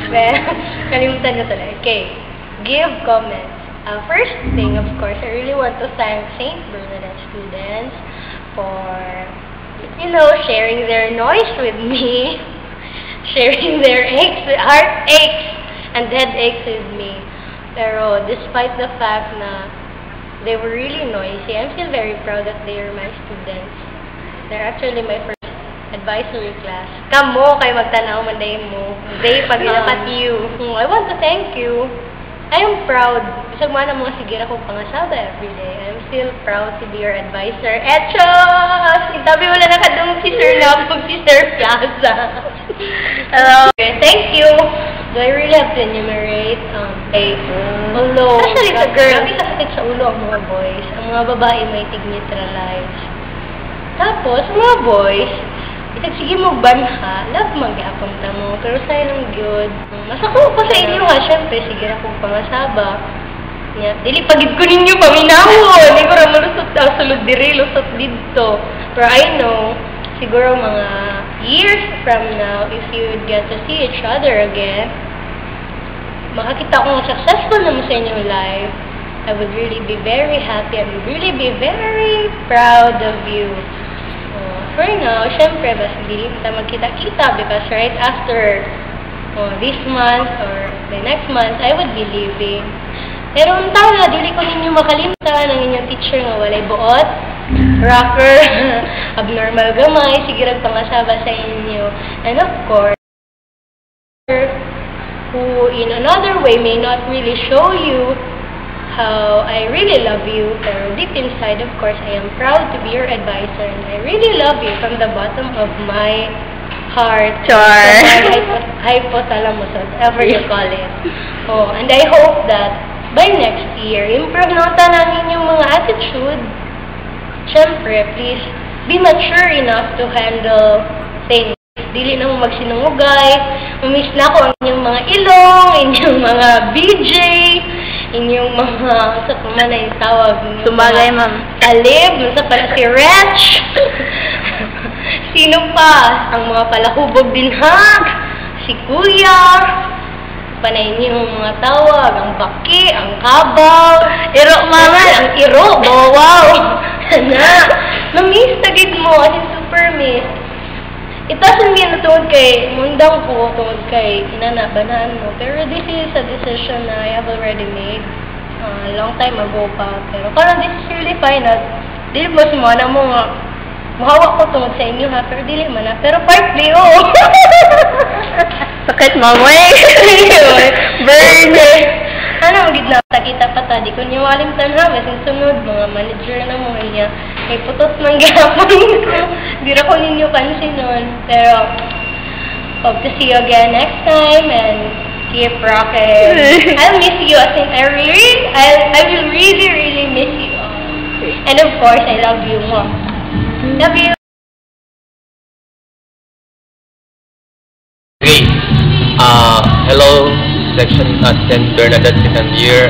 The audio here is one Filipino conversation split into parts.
Well, kalimutan ko tuloy. Okay. Give comments. First thing, of course, I really want to thank St. Bernadette students for, sharing their noise with me, sharing their heartaches and headaches with me. Pero despite the fact na they were really noisy, I'm still very proud that they are my students. They're actually my first advisory class. Kamo kay magtanaw man day mo. Day pag inapat you. I want to thank you. I am proud. Bisag man ang mga sigira kong pangasaba every day. I'm still proud to be your advisor. Etchos! Itabi wala na kadung si Sir Love si Sir Plaza. Hello. Okay, thank you. Do I really have to enumerate? Although, especially sa girl, grabe kasakit sa ulo ang mga boys. Ang mga babae may tig-neutralize. Tapos, mga boys, sige mo banha, love magyapon ta mo, pero sa'yo lang good. Masako ko sa inyo ha, syempre, sige na kong pangasaba. Dili pagid ko ninyo paminahon, hindi ko rin malusot ang sulod diri, lusot dito. Pero I know, siguro mga years from now, if you would get to see each other again, makakita ko successful naman sa inyong life, I would really be very happy, I would really be very proud of you. For now, syempre, basta hindi kita magkita-kita because right after this month or the next month, I would be leaving. Pero ang tawag, dili ko ninyo makalimutan ang inyong teacher nga walay buot, rocker, abnormal gamay, sige pangasaba sa inyo. And of course, who in another way may not really show you how I really love you, pero deep inside, of course, I am proud to be your advisor, and I really love you from the bottom of my heart. Char! Hypothalamus, whatever you call it. And I hope that by next year, improve na namin yung mga attitude. Siyempre, please, be mature enough to handle things. Dili na mo magsinungugay, umis na ko ang inyong mga ilong, inyong mga BJ, inyong mga, sa pamanay tawag, sumagay, ma'am. Talib, sa pala si Retch. Sino pa? Ang mga palahubog din ha? Si Kuya. Panay niyo mga tawag, ang baki, ang kabaw. Iro, mama. Ang iro, wow. Na-miss tagid mo, as in super miss. It doesn't mean na tungod kay, mundang po, tungod kay inanabanaan mo. Pero this is a decision na I have already made a long time ago pa. Pero parang this is really fine at dili mo sumana mo nga mahawak ko tungod sa inyo ha, pero dili man na. Pero partly, oo. Sakit, mamoy. Burn. Ano, magid na kita pa ta. Di ko niya walimtan ha. Kasi sunod, mga manager na mo niya. May putos ng gapon ko. Di ra ko ninyo pansin nun. Pero, hope to see you again next time and keep rocking. I'll miss you. I think I will really, really miss you. And of course, I love you more. Love you. Okay. Hello, section at St. Bernadette second year.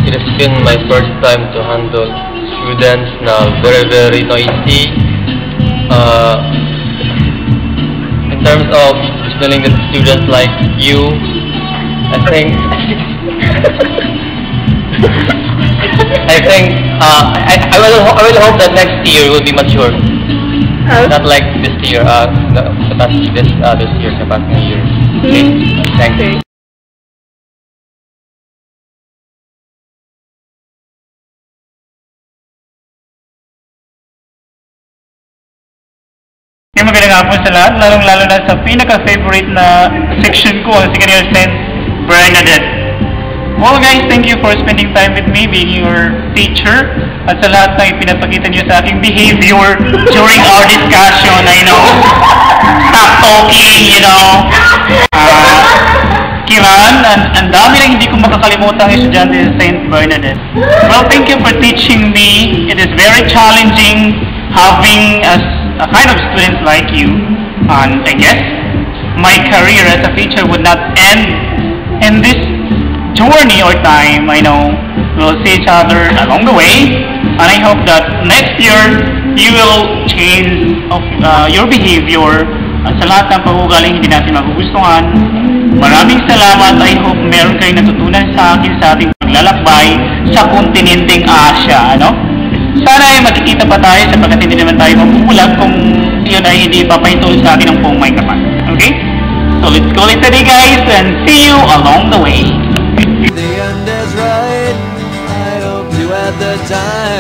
It has been my first time to handle students na very noisy. In terms of dealing with students like you, I think I will hope that next year will be mature. Not like this year, this year, the past year. Okay, thank you. Magandang hapon sa lahat, lalong-lalo na sa pinaka-favorite na section ko, ang second year St. Bernadette. Well guys, thank you for spending time with me, being your teacher, at sa lahat ng ipinapakita niyo sa aking behavior during our discussion. I know, stop talking, you know. Kiran, ang dami lang hindi ko makakalimutan ang estudyante sa St. Bernadette. Well, thank you for teaching me. It is very challenging having a kind of students like you, and I guess my career as a teacher would not end in this journey or time. I know we'll see each other along the way, and I hope that next year you will change your behavior at sa lahat ng pag-uugaling hindi natin magugustuhan. Maraming salamat. I hope meron kayong natutunan sa akin sa ating paglalakbay sa kontinenteng Asia, ano? Sana ay magkikita pa tayo sapagkat hindi naman tayo mabubulag kung yun ay hindi papahintulot sa akin ng buong may kapan. Okay? So let's call it a day, guys, and see you along the way. The end is right. I hope you had the time.